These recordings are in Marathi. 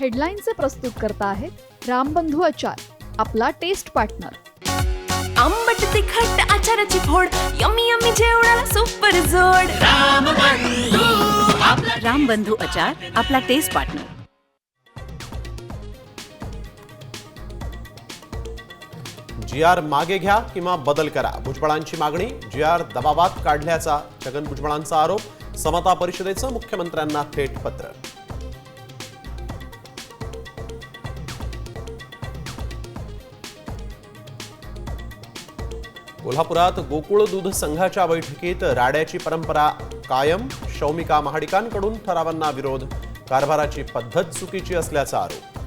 हेडलाईनचे प्रस्तुतकर्ता आहेत रामबंधू आचार, आपला टेस्ट पार्टनर. आंबट तिखट आचाराची फोड, यम्मी यम्मी जेवणाला सुपर जोड. रामबंधू आचार, आपला टेस्ट पार्टनर. जी.आर. मागे घ्या किंवा बदल करा, भुजबळांची मागणी. जी.आर. दबावात काढल्याचा छगन भुजबळांचा आरोप. समता परिषदेचं मुख्यमंत्र्यांना थेट पत्र. कोल्हापुरात गोकुळ दूध संघाच्या बैठकीत राड्याची परंपरा कायम. शौमिका महाडिकांकडून ठरावांना विरोध. कारभाराची पद्धत चुकीची असल्याचा आरोप.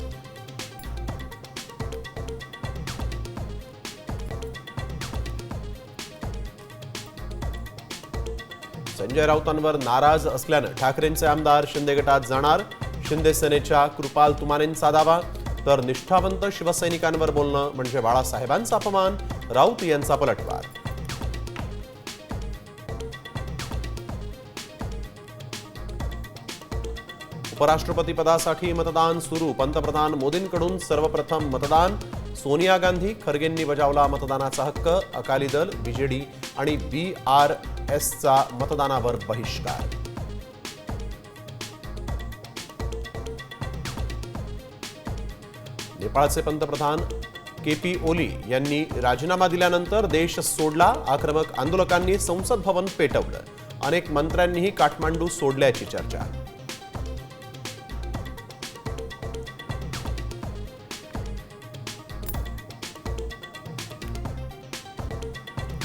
संजय राऊतांवर नाराज असल्यानं ठाकरेंचे आमदार शिंदे गटात जाणार. शिंदे सेनेच्या कृपाल तुमानेंचा दावा. तर निष्ठावंत शिवसैनिकांवर बोलणं म्हणजे बाळासाहेबांचा अपमान. राऊत यांचा पलटवार. उपराष्ट्रपती पदासाठी मतदान सुरू. पंतप्रधान मोदींकडून सर्वप्रथम मतदान. सोनिया गांधी, खरगेंनी बजावला मतदानाचा हक्क. अकाली दल, बीजेडी आणि BRSचा मतदानावर बहिष्कार. नेपाळचे पंतप्रधान KP ओली यांनी राजीनामा दिल्यानंतर देश सोडला. आक्रमक आंदोलकांनी संसद भवन पेटवलं. अनेक मंत्र्यांनीही काठमांडू सोडल्याची चर्चा.